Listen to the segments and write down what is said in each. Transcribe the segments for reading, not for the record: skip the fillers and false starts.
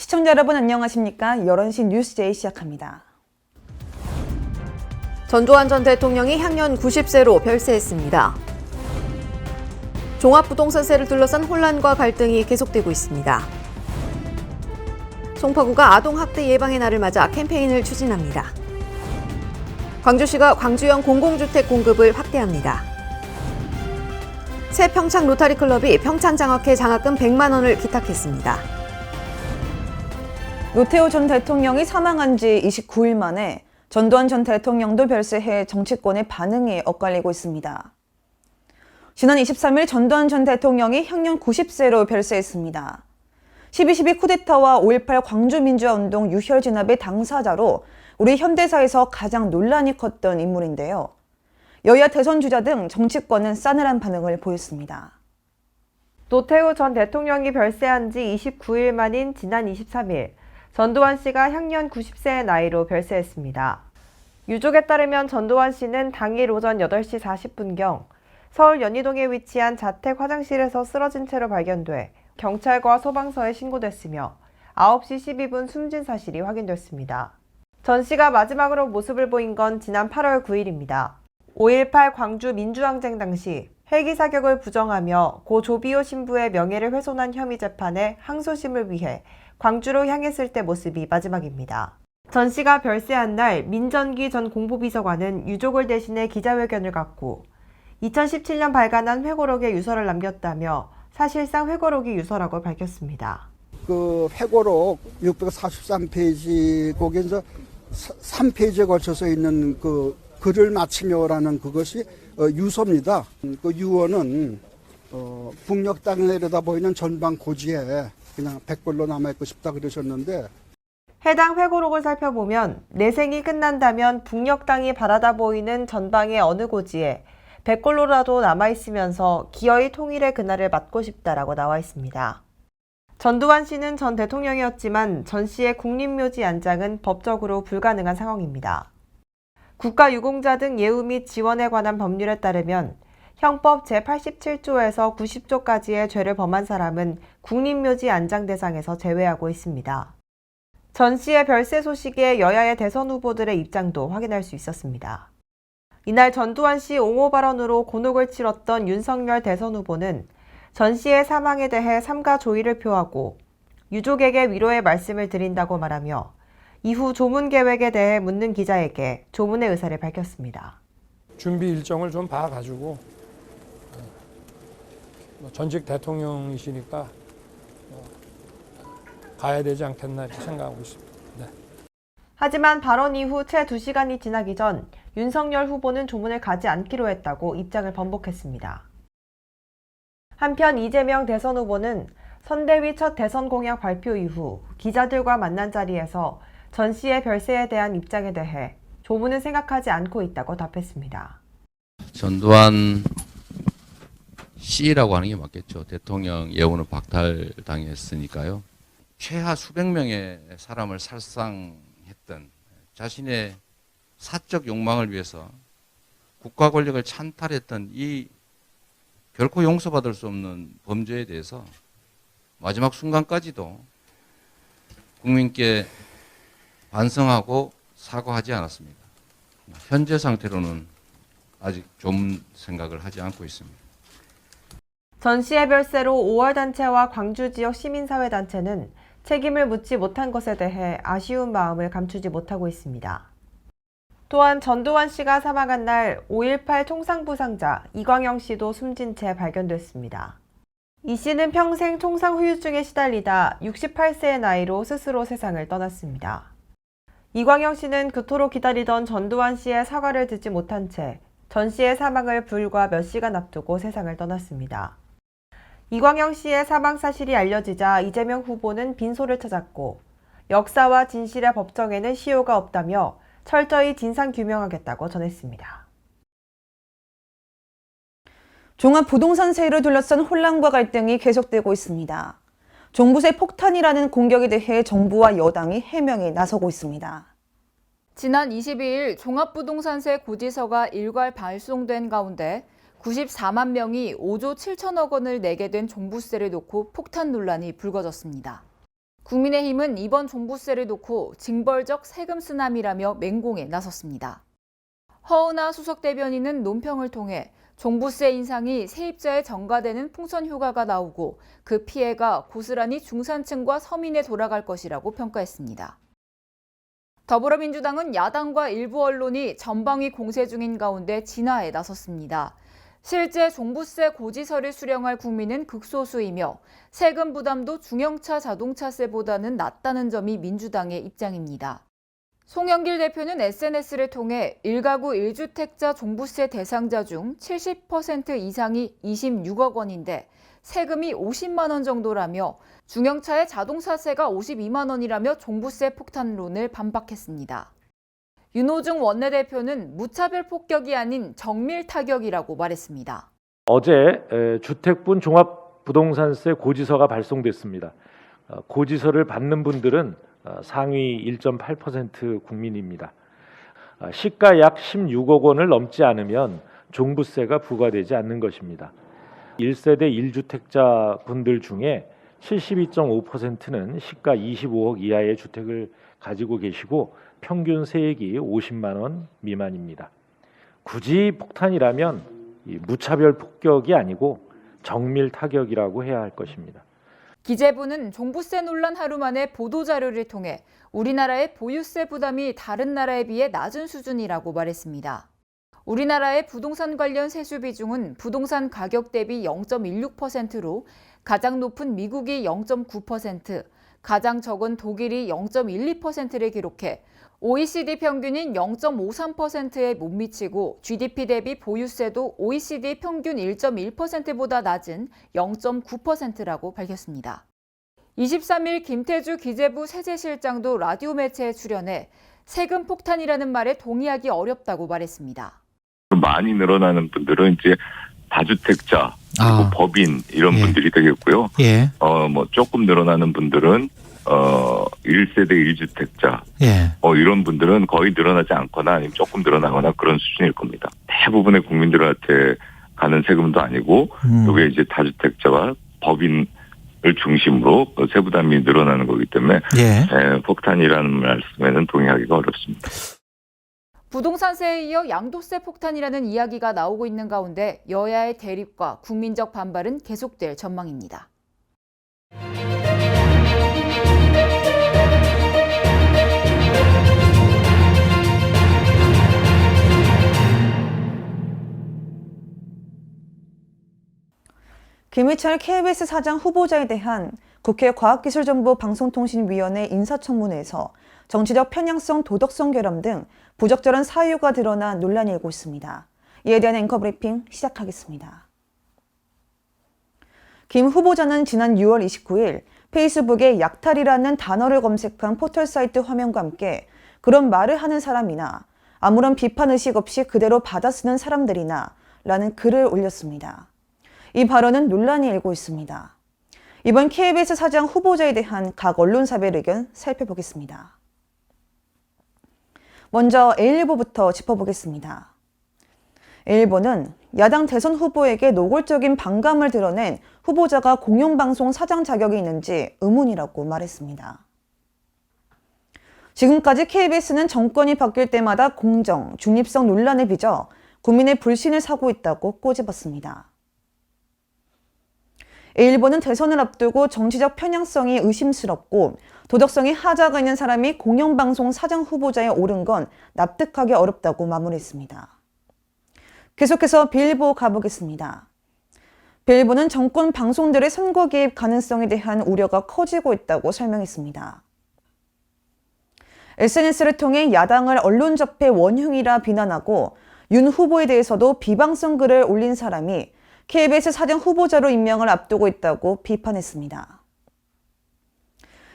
시청자 여러분 안녕하십니까? 11시 뉴스제이 시작합니다. 전두환 전 대통령이 향년 90세로 별세했습니다. 종합부동산세를 둘러싼 혼란과 갈등이 계속되고 있습니다. 송파구가 아동학대 예방의 날을 맞아 캠페인을 추진합니다. 광주시가 광주형 공공주택 공급을 확대합니다. 새 평창 로타리클럽이 평창장학회 장학금 100만 원을 기탁했습니다. 노태우 전 대통령이 사망한 지 29일 만에 전두환 전 대통령도 별세해 정치권의 반응이 엇갈리고 있습니다. 지난 23일 전두환 전 대통령이 향년 90세로 별세했습니다. 12.12 쿠데타와 5.18 광주민주화운동 유혈진압의 당사자로 우리 현대사에서 가장 논란이 컸던 인물인데요. 여야 대선 주자 등 정치권은 싸늘한 반응을 보였습니다. 노태우 전 대통령이 별세한 지 29일 만인 지난 23일, 전두환 씨가 향년 90세의 나이로 별세했습니다. 유족에 따르면 전두환 씨는 당일 오전 8시 40분경 서울 연희동에 위치한 자택 화장실에서 쓰러진 채로 발견돼 경찰과 소방서에 신고됐으며 9시 12분 숨진 사실이 확인됐습니다. 전 씨가 마지막으로 모습을 보인 건 지난 8월 9일입니다. 5.18 광주 민주항쟁 당시 헬기 사격을 부정하며 고 조비오 신부의 명예를 훼손한 혐의 재판에 항소심을 위해 광주로 향했을 때 모습이 마지막입니다. 전 씨가 별세한 날 민전기 전 공보비서관은 유족을 대신해 기자회견을 갖고 2017년 발간한 회고록에 유서를 남겼다며 사실상 회고록이 유서라고 밝혔습니다. 그 회고록 643페이지 거기에서 3페이지에 걸쳐서 있는 그 글을 마치며라는 그것이 유서입니다. 그 유언은 북녘 땅에 내려다 보이는 전방 고지에 그냥 백골로 남아있고 싶다 그러셨는데, 해당 회고록을 살펴보면 내 생이 끝난다면 북녘 땅이 바라다 보이는 전방의 어느 고지에 백골로라도 남아있으면서 기어이 통일의 그날을 맞고 싶다라고 나와 있습니다. 전두환 씨는 전 대통령이었지만 전 씨의 국립묘지 안장은 법적으로 불가능한 상황입니다. 국가유공자 등 예우 및 지원에 관한 법률에 따르면 형법 제87조에서 90조까지의 죄를 범한 사람은 국립묘지 안장 대상에서 제외하고 있습니다. 전 씨의 별세 소식에 여야의 대선 후보들의 입장도 확인할 수 있었습니다. 이날 전두환 씨 옹호 발언으로 곤혹을 치렀던 윤석열 대선 후보는 전 씨의 사망에 대해 삼가 조의를 표하고 유족에게 위로의 말씀을 드린다고 말하며 이후 조문 계획에 대해 묻는 기자에게 조문의 의사를 밝혔습니다. 준비 일정을 좀 봐가지고 전직 대통령이시니까 가야 되지 않겠나 이렇게 생각하고 있습니다. 네. 하지만 발언 이후 채 2시간이 지나기 전 윤석열 후보는 조문을 가지 않기로 했다고 입장을 번복했습니다. 한편 이재명 대선 후보는 선대위 첫 대선 공약 발표 이후 기자들과 만난 자리에서 전 씨의 별세에 대한 입장에 대해 조문은 생각하지 않고 있다고 답했습니다. 전두환 씨라고 하는 게 맞겠죠. 대통령 예우는 박탈당했으니까요. 최하 수백 명의 사람을 살상했던 자신의 사적 욕망을 위해서 국가 권력을 찬탈했던 이 결코 용서받을 수 없는 범죄에 대해서 마지막 순간까지도 국민께 반성하고 사과하지 않았습니다. 현재 상태로는 아직 좀 생각을 하지 않고 있습니다. 전 씨의 별세로 5월 단체와 광주 지역 시민사회단체는 책임을 묻지 못한 것에 대해 아쉬운 마음을 감추지 못하고 있습니다. 또한 전두환 씨가 사망한 날 5.18 총상부상자 이광영 씨도 숨진 채 발견됐습니다. 이 씨는 평생 총상후유증에 시달리다 68세의 나이로 스스로 세상을 떠났습니다. 이광영 씨는 그토록 기다리던 전두환 씨의 사과를 듣지 못한 채 전 씨의 사망을 불과 몇 시간 앞두고 세상을 떠났습니다. 이광영 씨의 사망 사실이 알려지자 이재명 후보는 빈소를 찾았고 역사와 진실의 법정에는 시효가 없다며 철저히 진상규명하겠다고 전했습니다. 종합부동산세를 둘러싼 혼란과 갈등이 계속되고 있습니다. 종부세 폭탄이라는 공격에 대해 정부와 여당이 해명에 나서고 있습니다. 지난 22일 종합부동산세 고지서가 일괄 발송된 가운데 94만 명이 5조 7천억 원을 내게 된 종부세를 놓고 폭탄 논란이 불거졌습니다. 국민의힘은 이번 종부세를 놓고 징벌적 세금 쓰남이라며 맹공에 나섰습니다. 허은하 수석 대변인은 논평을 통해 종부세 인상이 세입자에 전가되는 풍선 효과가 나오고 그 피해가 고스란히 중산층과 서민에 돌아갈 것이라고 평가했습니다. 더불어민주당은 야당과 일부 언론이 전방위 공세 중인 가운데 진화에 나섰습니다. 실제 종부세 고지서를 수령할 국민은 극소수이며 세금 부담도 중형차 자동차세보다는 낮다는 점이 민주당의 입장입니다. 송영길 대표는 SNS를 통해 1가구 1주택자 종부세 대상자 중 70% 이상이 26억 원인데 세금이 50만 원 정도라며 중형차의 자동차세가 52만 원이라며 종부세 폭탄론을 반박했습니다. 윤호중 원내대표는 무차별 폭격이 아닌 정밀 타격이라고 말했습니다. 어제 주택분 종합부동산세 고지서가 발송됐습니다. 고지서를 받는 분들은 상위 1.8% 국민입니다. 시가 약 16억 원을 넘지 않으면 종부세가 부과되지 않는 것입니다. 1세대 1주택자 분들 중에 72.5%는 시가 25억 이하의 주택을 가지고 계시고 평균 세액이 50만 원 미만입니다. 굳이 폭탄이라면 무차별 폭격이 아니고 정밀 타격이라고 해야 할 것입니다. 기재부는 종부세 논란 하루 만에 보도자료를 통해 우리나라의 보유세 부담이 다른 나라에 비해 낮은 수준이라고 말했습니다. 우리나라의 부동산 관련 세수 비중은 부동산 가격 대비 0.16%로 가장 높은 미국이 0.9%, 가장 적은 독일이 0.12%를 기록해 OECD 평균인 0.53%에 못 미치고 GDP 대비 보유세도 OECD 평균 1.1%보다 낮은 0.9%라고 밝혔습니다. 23일 김태주 기재부 세제실장도 라디오 매체에 출연해 세금 폭탄이라는 말에 동의하기 어렵다고 말했습니다. 많이 늘어나는 분들은 이제 다주택자, 그리고 법인 이런 분들이 되겠고요. 조금 늘어나는 분들은 1세대 1주택자 이런 분들은 거의 늘어나지 않거나 아니면 조금 늘어나거나 그런 수준일 겁니다. 대부분의 국민들한테 가는 세금도 아니고 이게 이제 다주택자와 법인을 중심으로 세부담이 늘어나는 거기 때문에 폭탄이라는 말씀에는 동의하기가 어렵습니다. 부동산세에 이어 양도세 폭탄이라는 이야기가 나오고 있는 가운데 여야의 대립과 국민적 반발은 계속될 전망입니다. 김희철 KBS 사장 후보자에 대한 국회 과학기술정보 방송통신위원회 인사청문회에서 정치적 편향성, 도덕성 결함 등 부적절한 사유가 드러나 논란이 일고 있습니다. 이에 대한 앵커 브리핑 시작하겠습니다. 김 후보자는 지난 6월 29일 페이스북에 약탈이라는 단어를 검색한 포털 사이트 화면과 함께 그런 말을 하는 사람이나 아무런 비판 의식 없이 그대로 받아쓰는 사람들이나 라는 글을 올렸습니다. 이 발언은 논란이 일고 있습니다. 이번 KBS 사장 후보자에 대한 각 언론사별 의견 살펴보겠습니다. 먼저 A일보부터 짚어보겠습니다. A일보는 야당 대선 후보에게 노골적인 반감을 드러낸 후보자가 공영방송 사장 자격이 있는지 의문이라고 말했습니다. 지금까지 KBS는 정권이 바뀔 때마다 공정, 중립성 논란을 빚어 국민의 불신을 사고 있다고 꼬집었습니다. A일보는 대선을 앞두고 정치적 편향성이 의심스럽고 도덕성이 하자가 있는 사람이 공영방송 사장 후보자에 오른 건 납득하기 어렵다고 마무리했습니다. 계속해서 B일보 가보겠습니다. B일보는 정권 방송들의 선거 개입 가능성에 대한 우려가 커지고 있다고 설명했습니다. SNS를 통해 야당을 언론 접해 원흉이라 비난하고 윤 후보에 대해서도 비방성 글을 올린 사람이 KBS 사장 후보자로 임명을 앞두고 있다고 비판했습니다.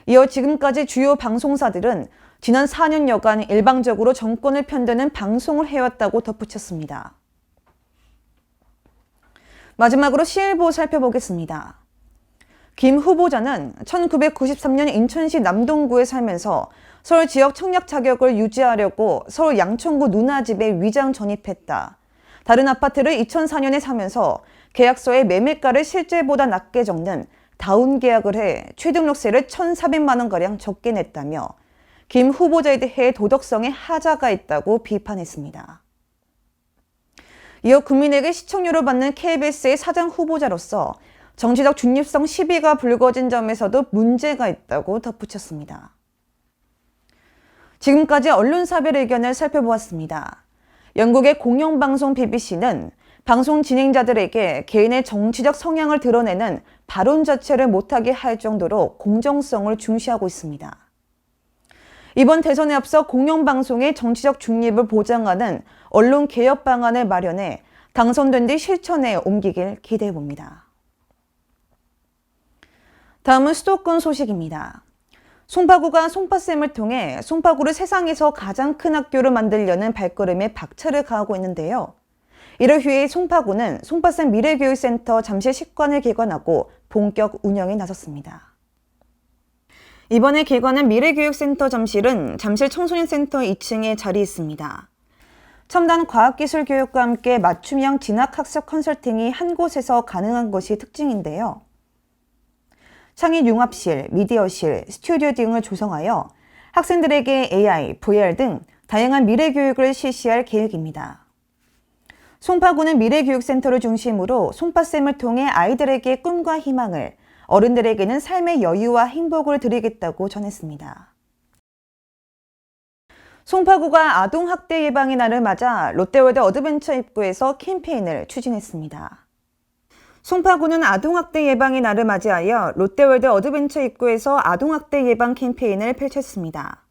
이어 지금까지 주요 방송사들은 지난 4년여간 일방적으로 정권을 편드는 방송을 해왔다고 덧붙였습니다. 마지막으로 C일보 살펴보겠습니다. 김 후보자는 1993년 인천시 남동구에 살면서 서울 지역 청약 자격을 유지하려고 서울 양천구 누나집에 위장 전입했다. 다른 아파트를 2004년에 사면서 계약서에 매매가를 실제보다 낮게 적는 다운 계약을 해 취등록세를 1,400만 원가량 적게 냈다며 김 후보자에 대해 도덕성에 하자가 있다고 비판했습니다. 이어 국민에게 시청료를 받는 KBS의 사장 후보자로서 정치적 중립성 시비가 불거진 점에서도 문제가 있다고 덧붙였습니다. 지금까지 언론사별 의견을 살펴보았습니다. 영국의 공영방송 BBC는 방송 진행자들에게 개인의 정치적 성향을 드러내는 발언 자체를 못하게 할 정도로 공정성을 중시하고 있습니다. 이번 대선에 앞서 공영방송의 정치적 중립을 보장하는 언론 개혁 방안을 마련해 당선된 뒤 실천에 옮기길 기대해봅니다. 다음은 수도권 소식입니다. 송파구가 송파쌤을 통해 송파구를 세상에서 가장 큰 학교로 만들려는 발걸음에 박차를 가하고 있는데요. 이를 위해 송파구는 송파쌤 미래교육센터 잠실 10관을 개관하고 본격 운영에 나섰습니다. 이번에 개관한 미래교육센터 잠실은 잠실 청소년센터 2층에 자리했습니다. 첨단 과학기술교육과 함께 맞춤형 진학학습 컨설팅이 한 곳에서 가능한 것이 특징인데요. 창의 융합실, 미디어실, 스튜디오 등을 조성하여 학생들에게 AI, VR 등 다양한 미래교육을 실시할 계획입니다. 송파구는 미래교육센터를 중심으로 송파쌤을 통해 아이들에게 꿈과 희망을, 어른들에게는 삶의 여유와 행복을 드리겠다고 전했습니다. 송파구가 아동학대 예방의 날을 맞아 롯데월드 어드벤처 입구에서 캠페인을 추진했습니다. 송파구는 아동학대 예방의 날을 맞이하여 롯데월드 어드벤처 입구에서 아동학대 예방 캠페인을 펼쳤습니다.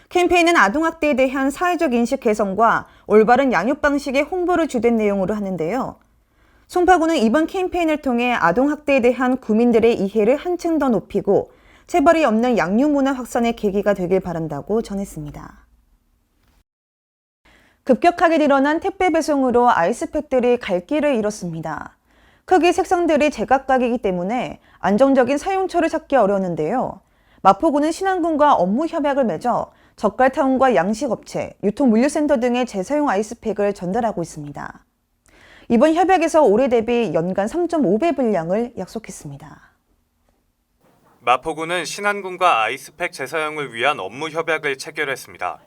캠페인은 아동학대에 대한 사회적 인식 개선과 올바른 양육 방식의 홍보를 주된 내용으로 하는데요. 송파구는 이번 캠페인을 통해 아동학대에 대한 국민들의 이해를 한층 더 높이고 체벌이 없는 양육 문화 확산의 계기가 되길 바란다고 전했습니다. 급격하게 늘어난 택배 배송으로 아이스팩들이 갈 길을 잃었습니다. 크기 색상들이 제각각이기 때문에 안정적인 사용처를 찾기 어려웠는데요. 마포구는 신안군과 업무 협약을 맺어 젓갈타운과 양식업체, 유통물류센터 등의 재사용 아이스팩을 전달하고 있습니다. 이번 협약에서 올해 대비 연간 3.5배 분량을 약속했습니다. 마포구는 신안군과 아이스팩 재사용을 위한 업무 협약을 체결했습니다.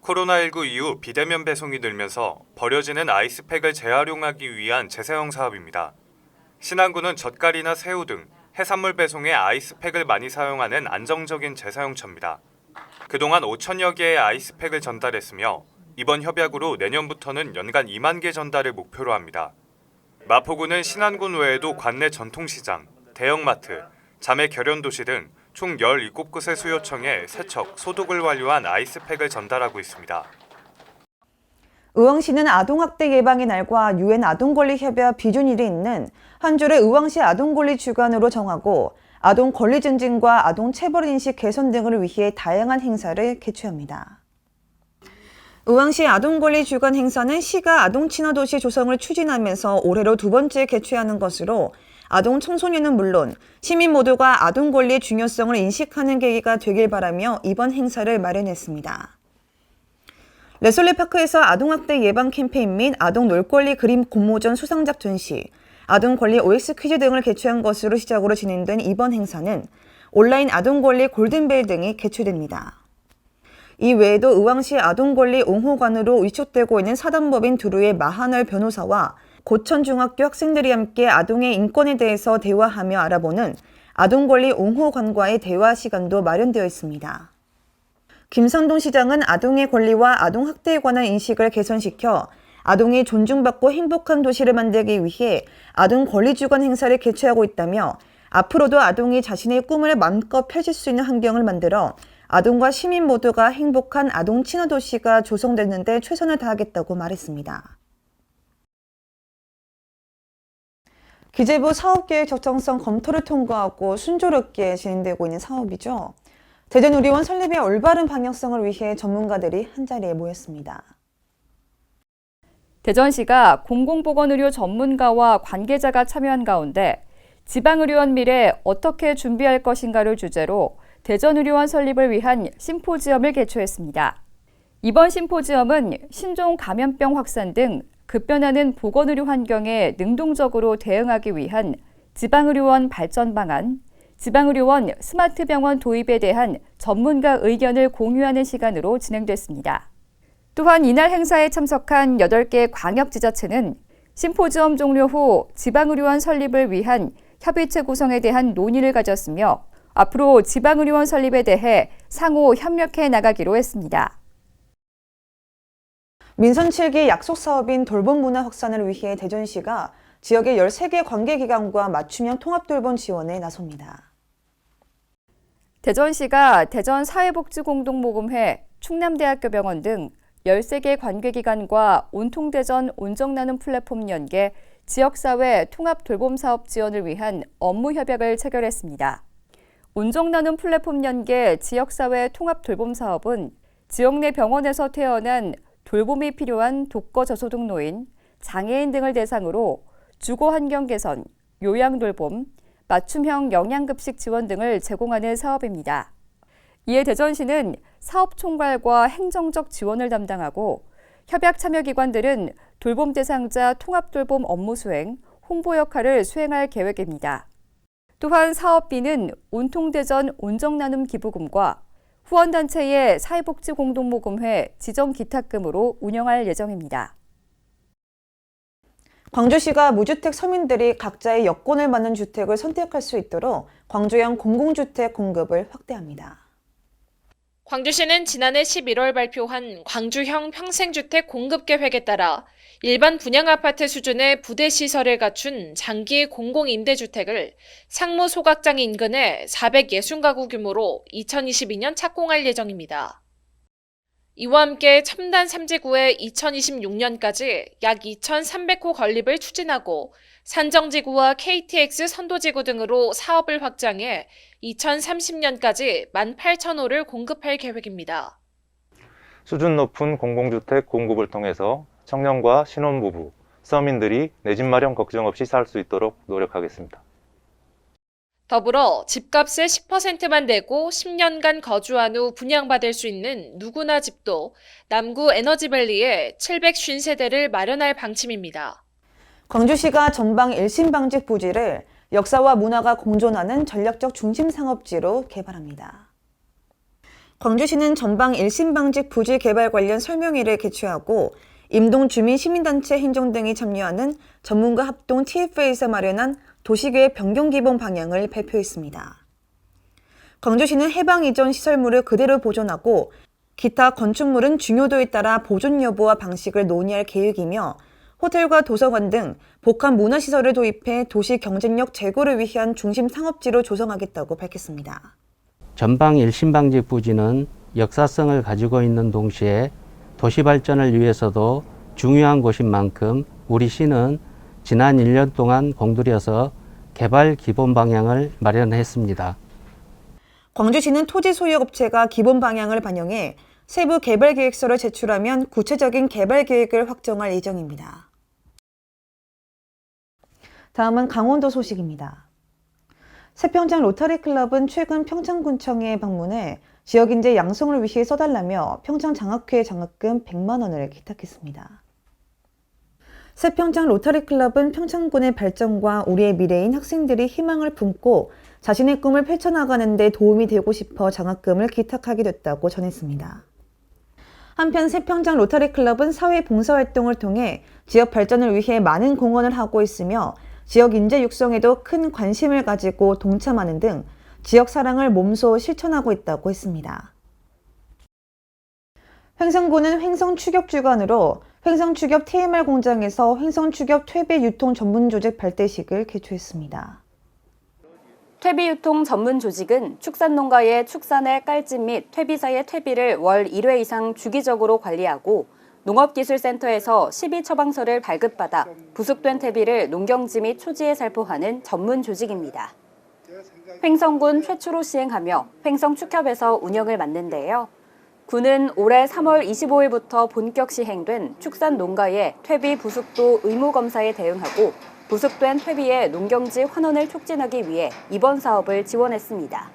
코로나19 이후 비대면 배송이 늘면서 버려지는 아이스팩을 재활용하기 위한 재사용 사업입니다. 신안군은 젓갈이나 새우 등 해산물 배송에 아이스팩을 많이 사용하는 안정적인 재사용처입니다. 그동안 5천여 개의 아이스팩을 전달했으며 이번 협약으로 내년부터는 연간 2만 개 전달을 목표로 합니다. 마포구는 신안군 외에도 관내 전통시장, 대형마트, 자매 결연도시 등 총 17곳의 수요청에 세척, 소독을 완료한 아이스팩을 전달하고 있습니다. 의왕시는 아동학대 예방의 날과 UN 아동권리협약 비준일이 있는 한 주를 의왕시 아동권리 주간으로 정하고 아동 권리 증진과 아동 체벌 인식 개선 등을 위해 다양한 행사를 개최합니다. 의왕시 아동권리 주간 행사는 시가 아동 친화 도시 조성을 추진하면서 올해로 2번째 개최하는 것으로 아동 청소년은 물론 시민 모두가 아동 권리의 중요성을 인식하는 계기가 되길 바라며 이번 행사를 마련했습니다. 레솔리파크에서 아동학대 예방 캠페인 및 아동 놀권리 그림 공모전 수상작 전시, 아동권리 OX 퀴즈 등을 개최한 것으로 시작으로 진행된 이번 행사는 온라인 아동권리 골든벨 등이 개최됩니다. 이 외에도 의왕시 아동권리 옹호관으로 위촉되고 있는 사단법인 두루의 마하널 변호사와 고천중학교 학생들이 함께 아동의 인권에 대해서 대화하며 알아보는 아동권리 옹호관과의 대화 시간도 마련되어 있습니다. 김상동 시장은 아동의 권리와 아동학대에 관한 인식을 개선시켜 아동이 존중받고 행복한 도시를 만들기 위해 아동 권리 주간 행사를 개최하고 있다며 앞으로도 아동이 자신의 꿈을 마음껏 펼칠 수 있는 환경을 만들어 아동과 시민 모두가 행복한 아동 친화 도시가 조성되는 데 최선을 다하겠다고 말했습니다. 기재부 사업계획 적정성 검토를 통과하고 순조롭게 진행되고 있는 사업이죠. 대전의료원 설립의 올바른 방향성을 위해 전문가들이 한자리에 모였습니다. 대전시가 공공보건의료 전문가와 관계자가 참여한 가운데 지방의료원 미래 어떻게 준비할 것인가를 주제로 대전의료원 설립을 위한 심포지엄을 개최했습니다. 이번 심포지엄은 신종 감염병 확산 등 급변하는 보건의료 환경에 능동적으로 대응하기 위한 지방의료원 발전 방안, 지방의료원 스마트 병원 도입에 대한 전문가 의견을 공유하는 시간으로 진행됐습니다. 또한 이날 행사에 참석한 8개 광역지자체는 심포지엄 종료 후 지방의료원 설립을 위한 협의체 구성에 대한 논의를 가졌으며 앞으로 지방의료원 설립에 대해 상호 협력해 나가기로 했습니다. 민선 7기 약속 사업인 돌봄 문화 확산을 위해 대전시가 지역의 13개 관계기관과 맞춤형 통합 돌봄 지원에 나섭니다. 대전시가 대전사회복지공동모금회, 충남대학교 병원 등 13개 관계기관과 온통대전 온정나눔 플랫폼 연계 지역사회 통합 돌봄 사업 지원을 위한 업무 협약을 체결했습니다. 온정나눔 플랫폼 연계 지역사회 통합 돌봄 사업은 지역 내 병원에서 태어난 돌봄이 필요한 독거 저소득 노인, 장애인 등을 대상으로 주거 환경 개선, 요양 돌봄, 맞춤형 영양급식 지원 등을 제공하는 사업입니다. 이에 대전시는 사업 총괄과 행정적 지원을 담당하고 협약 참여기관들은 돌봄 대상자 통합 돌봄 업무 수행, 홍보 역할을 수행할 계획입니다. 또한 사업비는 온통대전 온정나눔 기부금과 후원단체의 사회복지공동모금회 지정기탁금으로 운영할 예정입니다. 광주시가 무주택 서민들이 각자의 여건을 맞는 주택을 선택할 수 있도록 광주형 공공주택 공급을 확대합니다. 광주시는 지난해 11월 발표한 광주형 평생주택 공급계획에 따라 일반 분양아파트 수준의 부대시설을 갖춘 장기 공공임대주택을 상무 소각장 인근에 460가구 규모로 2022년 착공할 예정입니다. 이와 함께 첨단 3지구에 2026년까지 약 2,300호 건립을 추진하고 산정지구와 KTX 선도지구 등으로 사업을 확장해 2030년까지 18,000호를 공급할 계획입니다. 수준 높은 공공주택 공급을 통해서 청년과 신혼부부, 서민들이 내 집 마련 걱정 없이 살 수 있도록 노력하겠습니다. 더불어 집값의 10%만 내고 10년간 거주한 후 분양받을 수 있는 누구나 집도 남구 에너지밸리에 750세대를 마련할 방침입니다. 광주시가 전방 일신방직 부지를 역사와 문화가 공존하는 전략적 중심 상업지로 개발합니다. 광주시는 전방 일신방직 부지 개발 관련 설명회를 개최하고 임동 주민 시민단체 행정 등이 참여하는 전문가 합동 TFA에서 마련한 도시계획 변경 기본 방향을 발표했습니다. 광주시는 해방 이전 시설물을 그대로 보존하고 기타 건축물은 중요도에 따라 보존 여부와 방식을 논의할 계획이며 호텔과 도서관 등 복합 문화시설을 도입해 도시 경쟁력 제고를 위한 중심 상업지로 조성하겠다고 밝혔습니다. 전방 일신방직 부지는 역사성을 가지고 있는 동시에 도시 발전을 위해서도 중요한 곳인 만큼 우리 시는 지난 1년 동안 공들여서 개발 기본 방향을 마련했습니다. 광주시는 토지 소유업체가 기본 방향을 반영해 세부 개발 계획서를 제출하면 구체적인 개발 계획을 확정할 예정입니다. 다음은 강원도 소식입니다. 새평창 로터리클럽은 최근 평창군청에 방문해 지역인재 양성을 위해 써달라며 평창장학회 장학금 100만 원을 기탁했습니다. 새평창 로터리클럽은 평창군의 발전과 우리의 미래인 학생들이 희망을 품고 자신의 꿈을 펼쳐나가는 데 도움이 되고 싶어 장학금을 기탁하게 됐다고 전했습니다. 한편 새평창 로터리클럽은 사회 봉사활동을 통해 지역 발전을 위해 많은 공헌을 하고 있으며 지역 인재 육성에도 큰 관심을 가지고 동참하는 등 지역 사랑을 몸소 실천하고 있다고 했습니다. 횡성군은 횡성추격 주간으로 횡성추격 TMR 공장에서 횡성추격 퇴비 유통 전문 조직 발대식을 개최했습니다. 퇴비 유통 전문 조직은 축산농가의 축산의 깔집 및 퇴비사의 퇴비를 월 1회 이상 주기적으로 관리하고 농업기술센터에서 시비처방서를 발급받아 부숙된 퇴비를 농경지 및 초지에 살포하는 전문 조직입니다. 횡성군 최초로 시행하며 횡성축협에서 운영을 맡는데요. 군은 올해 3월 25일부터 본격 시행된 축산 농가의 퇴비 부숙도 의무 검사에 대응하고 부숙된 퇴비의 농경지 환원을 촉진하기 위해 이번 사업을 지원했습니다.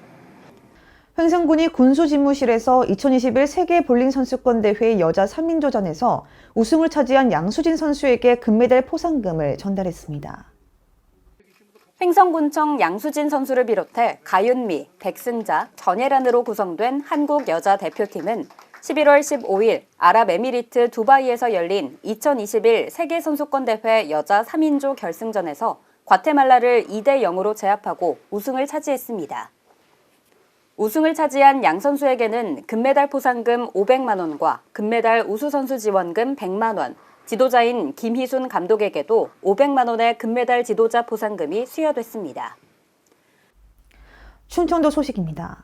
횡성군이 군수집무실에서 2021 세계 볼링 선수권 대회 여자 3인조전에서 우승을 차지한 양수진 선수에게 금메달 포상금을 전달했습니다. 횡성군청 양수진 선수를 비롯해 가윤미, 백승자, 전예란으로 구성된 한국 여자 대표팀은 11월 15일 아랍에미리트 두바이에서 열린 2021 세계선수권대회 여자 3인조 결승전에서 과테말라를 2대 0으로 제압하고 우승을 차지했습니다. 우승을 차지한 양 선수에게는 금메달 포상금 500만 원과 금메달 우수선수 지원금 100만 원, 지도자인 김희순 감독에게도 500만 원의 금메달 지도자 포상금이 수여됐습니다. 충청도 소식입니다.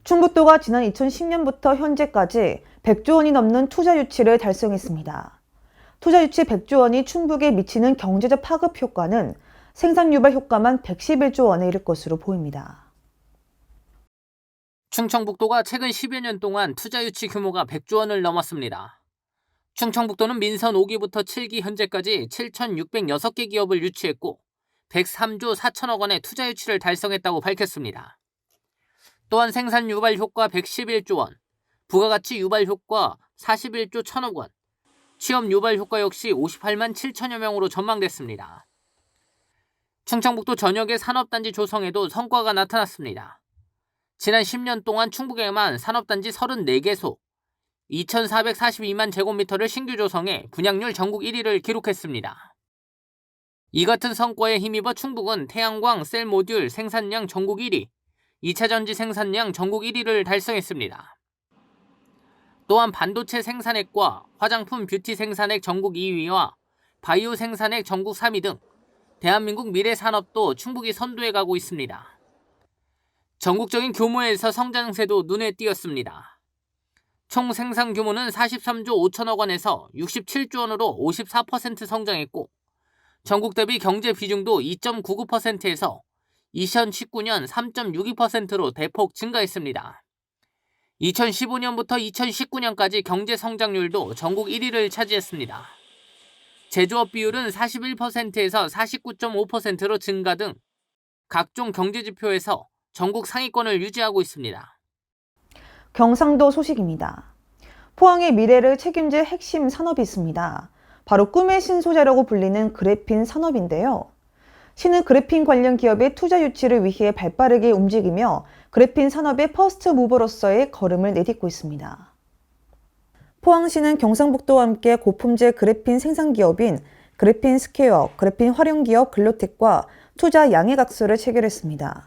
충북도가 지난 2010년부터 현재까지 100조 원이 넘는 투자 유치를 달성했습니다. 투자 유치 100조 원이 충북에 미치는 경제적 파급 효과는 생산 유발 효과만 111조 원에 이를 것으로 보입니다. 충청북도가 최근 10여 년 동안 투자 유치 규모가 100조 원을 넘었습니다. 충청북도는 민선 5기부터 7기 현재까지 7,606개 기업을 유치했고 103조 4천억 원의 투자 유치를 달성했다고 밝혔습니다. 또한 생산 유발 효과 111조 원, 부가가치 유발 효과 41조 1천억 원, 취업 유발 효과 역시 58만 7천여 명으로 전망됐습니다. 충청북도 전역의 산업단지 조성에도 성과가 나타났습니다. 지난 10년 동안 충북에만 산업단지 34개소, 2,442만 제곱미터를 신규 조성해 분양률 전국 1위를 기록했습니다. 이 같은 성과에 힘입어 충북은 태양광 셀 모듈 생산량 전국 1위, 2차 전지 생산량 전국 1위를 달성했습니다. 또한 반도체 생산액과 화장품 뷰티 생산액 전국 2위와 바이오 생산액 전국 3위 등 대한민국 미래 산업도 충북이 선두에 가고 있습니다. 전국적인 규모에서 성장세도 눈에 띄었습니다. 총 생산 규모는 43조 5천억 원에서 67조 원으로 54% 성장했고 전국 대비 경제 비중도 2.99%에서 2019년 3.62%로 대폭 증가했습니다. 2015년부터 2019년까지 경제 성장률도 전국 1위를 차지했습니다. 제조업 비율은 41%에서 49.5%로 증가 등 각종 경제지표에서 전국 상위권을 유지하고 있습니다. 경상도 소식입니다. 포항의 미래를 책임질 핵심 산업이 있습니다. 바로 꿈의 신소재라고 불리는 그래핀 산업인데요. 시는 그래핀 관련 기업의 투자 유치를 위해 발빠르게 움직이며 그래핀 산업의 퍼스트 무버로서의 걸음을 내딛고 있습니다. 포항시는 경상북도와 함께 고품질 그래핀 생산 기업인 그래핀 스퀘어, 그래핀 활용기업 글로텍과 투자 양해각서를 체결했습니다.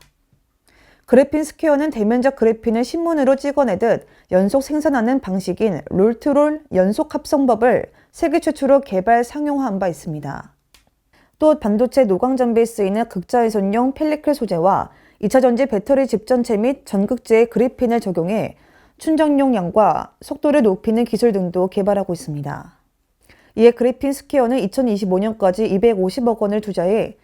그래핀 스퀘어는 대면적 그래핀을 신문으로 찍어내듯 연속 생산하는 방식인 롤투롤 연속 합성법을 세계 최초로 개발 상용화한 바 있습니다. 또 반도체 노광전비에 쓰이는 극자외선용 펠리클 소재와 2차 전지 배터리 집전체 및 전극제에 그래핀을 적용해 충전용량과 속도를 높이는 기술 등도 개발하고 있습니다. 이에 그래핀 스퀘어는 2025년까지 250억 원을 투자해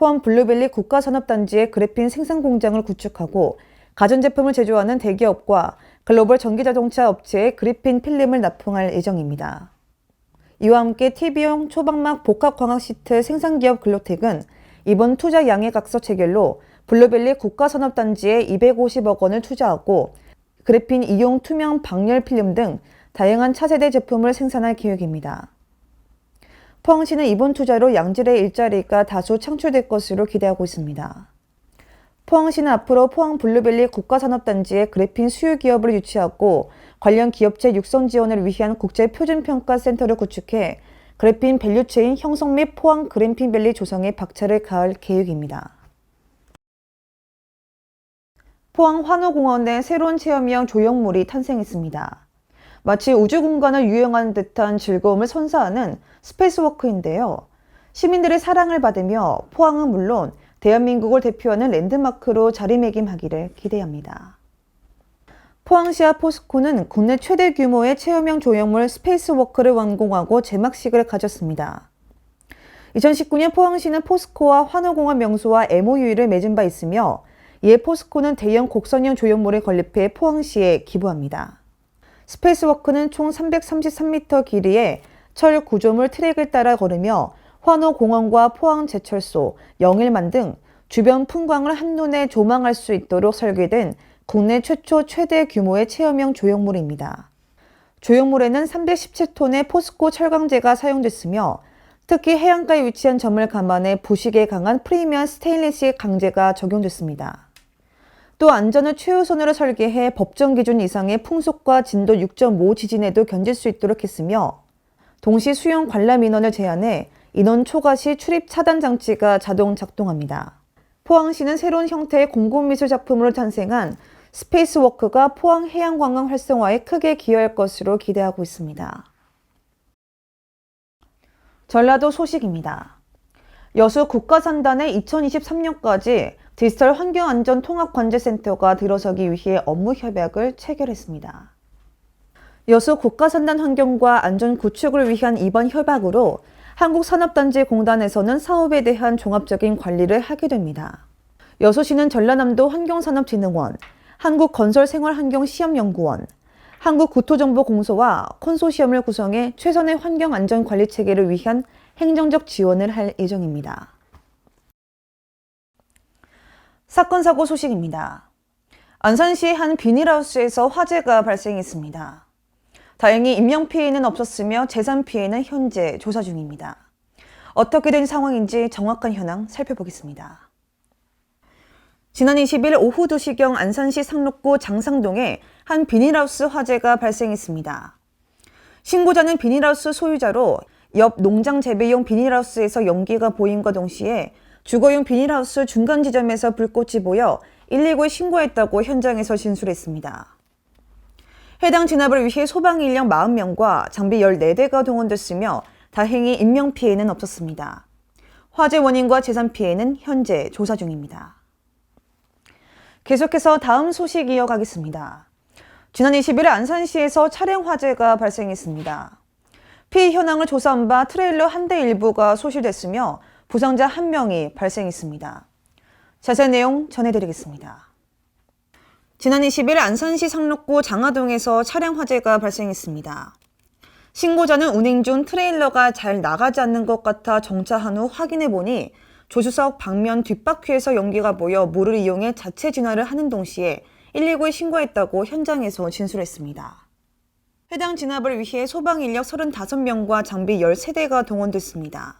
포항 블루밸리 국가산업단지의 그래핀 생산 공장을 구축하고 가전제품을 제조하는 대기업과 글로벌 전기자동차 업체에 그래핀 필름을 납품할 예정입니다. 이와 함께 TV용 초방막 복합광학 시트 생산기업 글로텍은 이번 투자 양해각서 체결로 블루밸리 국가산업단지에 250억 원을 투자하고 그래핀 이용 투명 방열 필름 등 다양한 차세대 제품을 생산할 계획입니다. 포항시는 이번 투자로 양질의 일자리가 다수 창출될 것으로 기대하고 있습니다. 포항시는 앞으로 포항 블루밸리 국가산업단지에 그래핀 수요 기업을 유치하고 관련 기업체 육성 지원을 위한 국제표준평가센터를 구축해 그래핀 밸류체인 형성 및 포항 그래핀밸리 조성에 박차를 가할 계획입니다. 포항 환호공원 내 새로운 체험형 조형물이 탄생했습니다. 마치 우주 공간을 유영하는 듯한 즐거움을 선사하는 스페이스워크인데요. 시민들의 사랑을 받으며 포항은 물론 대한민국을 대표하는 랜드마크로 자리매김하기를 기대합니다. 포항시와 포스코는 국내 최대 규모의 체험형 조형물 스페이스워크를 완공하고 제막식을 가졌습니다. 2019년 포항시는 포스코와 환호공원 명소와 MOU를 맺은 바 있으며 이에 포스코는 대형 곡선형 조형물을 건립해 포항시에 기부합니다. 스페이스워크는 총 333m 길이의 철 구조물 트랙을 따라 걸으며 환호공원과 포항제철소, 영일만 등 주변 풍광을 한눈에 조망할 수 있도록 설계된 국내 최초 최대 규모의 체험형 조형물입니다. 조형물에는 317톤의 포스코 철강제가 사용됐으며 특히 해안가에 위치한 점을 감안해 부식에 강한 프리미엄 스테인리스 강제가 적용됐습니다. 또 안전을 최우선으로 설계해 법정 기준 이상의 풍속과 진도 6.5 지진에도 견딜 수 있도록 했으며 동시 수용 관람 인원을 제한해 인원 초과 시 출입 차단 장치가 자동 작동합니다. 포항시는 새로운 형태의 공공미술 작품으로 탄생한 스페이스워크가 포항 해양관광 활성화에 크게 기여할 것으로 기대하고 있습니다. 전라도 소식입니다. 여수 국가산단의 2023년까지 디지털 환경안전 통합관제센터가 들어서기 위해 업무 협약을 체결했습니다. 여수 국가산단 환경과 안전 구축을 위한 이번 협약으로 한국산업단지공단에서는 사업에 대한 종합적인 관리를 하게 됩니다. 여수시는 전라남도 환경산업진흥원, 한국건설생활환경시험연구원, 한국구토정보공소와 컨소시엄을 구성해 최선의 환경안전관리 체계를 위한 행정적 지원을 할 예정입니다. 사건 사고 소식입니다. 안산시의 한 비닐하우스에서 화재가 발생했습니다. 다행히 인명피해는 없었으며 재산피해는 현재 조사 중입니다. 어떻게 된 상황인지 정확한 현황 살펴보겠습니다. 지난 20일 오후 2시경 안산시 상록구 장상동에 한 비닐하우스 화재가 발생했습니다. 신고자는 비닐하우스 소유자로 옆 농장 재배용 비닐하우스에서 연기가 보임과 동시에 주거용 비닐하우스 중간 지점에서 불꽃이 보여 119에 신고했다고 현장에서 진술했습니다. 해당 진압을 위해 소방 인력 40명과 장비 14대가 동원됐으며 다행히 인명피해는 없었습니다. 화재 원인과 재산 피해는 현재 조사 중입니다. 계속해서 다음 소식 이어가겠습니다. 지난 20일 안산시에서 차량 화재가 발생했습니다. 피해 현황을 조사한 바 트레일러 한 대 일부가 소실됐으며 부상자 1명이 발생했습니다. 자세한 내용 전해드리겠습니다. 지난 20일 안산시 상록구 장하동에서 차량 화재가 발생했습니다. 신고자는 운행 중 트레일러가 잘 나가지 않는 것 같아 정차한 후 확인해보니 조수석 방면 뒷바퀴에서 연기가 보여 물을 이용해 자체 진화를 하는 동시에 119에 신고했다고 현장에서 진술했습니다. 해당 진압을 위해 소방 인력 35명과 장비 13대가 동원됐습니다.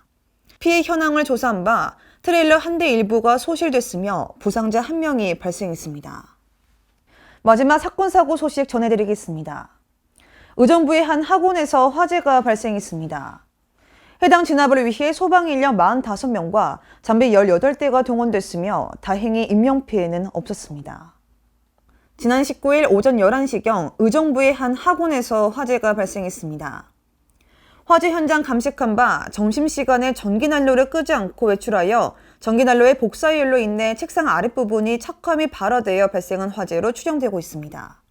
피해 현황을 조사한 바 트레일러 한 대 일부가 소실됐으며 부상자 1명이 발생했습니다. 마지막 사건 사고 소식 전해드리겠습니다. 의정부의 한 학원에서 화재가 발생했습니다. 해당 진압을 위해 소방 인력 45명과 장비 18대가 동원됐으며 다행히 인명피해는 없었습니다. 지난 19일 오전 11시경 의정부의 한 학원에서 화재가 발생했습니다. 화재 현장 감식한 바 점심시간에 전기난로를 끄지 않고 외출하여 전기난로의 복사열로 인해 책상 아랫부분이 착화미 발화되어 발생한 화재로 추정되고 있습니다.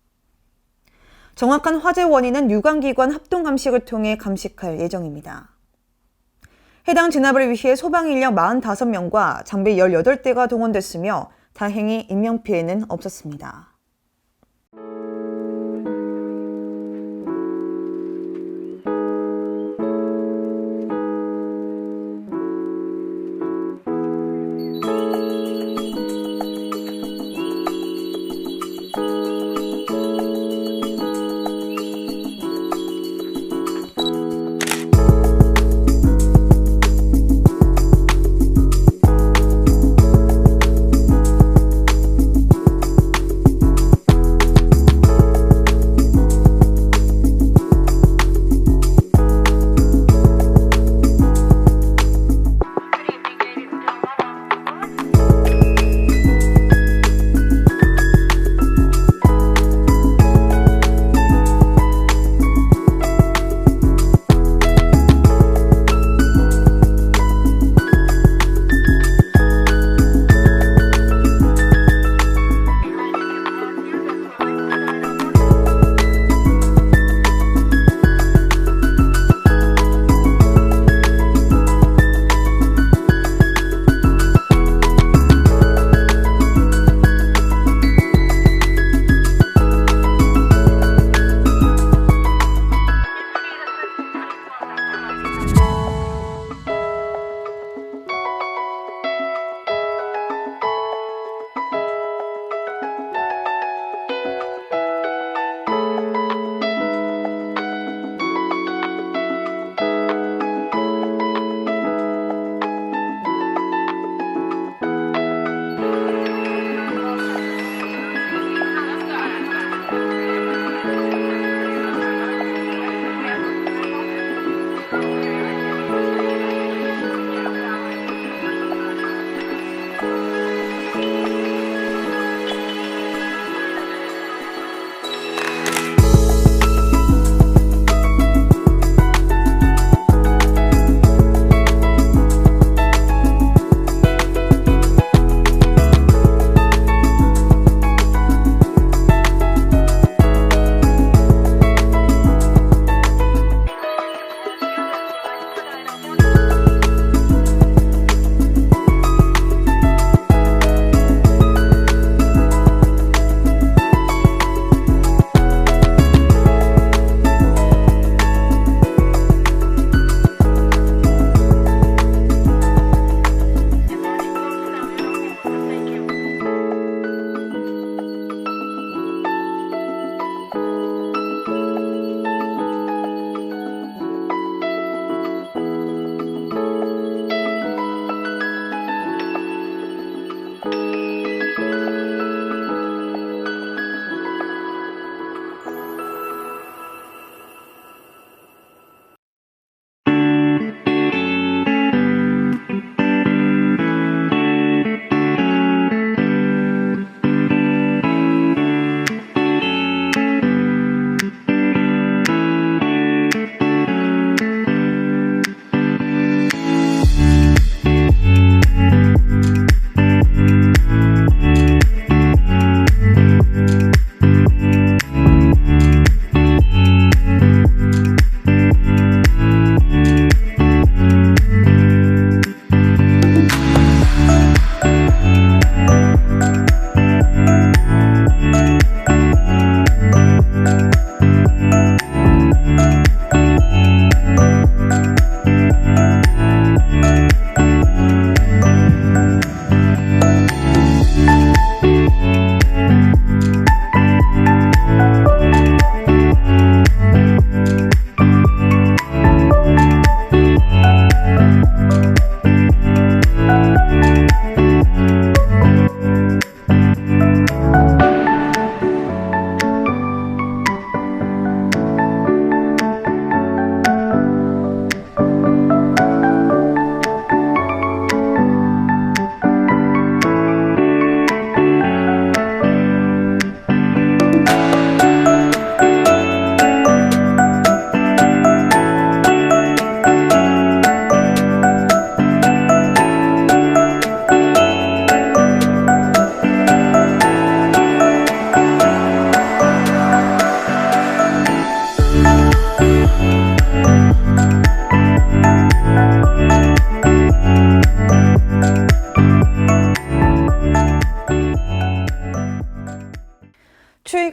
정확한 화재 원인은 유관기관 합동감식을 통해 감식할 예정입니다. 해당 진압을 위해 소방인력 45명과 장비 18대가 동원됐으며 다행히 인명피해는 없었습니다.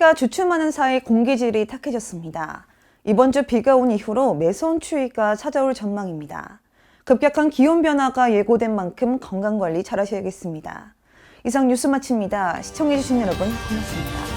추위가 주춤하는 사이 공기질이 탁해졌습니다. 이번 주 비가 온 이후로 매서운 추위가 찾아올 전망입니다. 급격한 기온 변화가 예고된 만큼 건강관리 잘하셔야겠습니다. 이상 뉴스 마칩니다. 시청해주신 여러분 고맙습니다.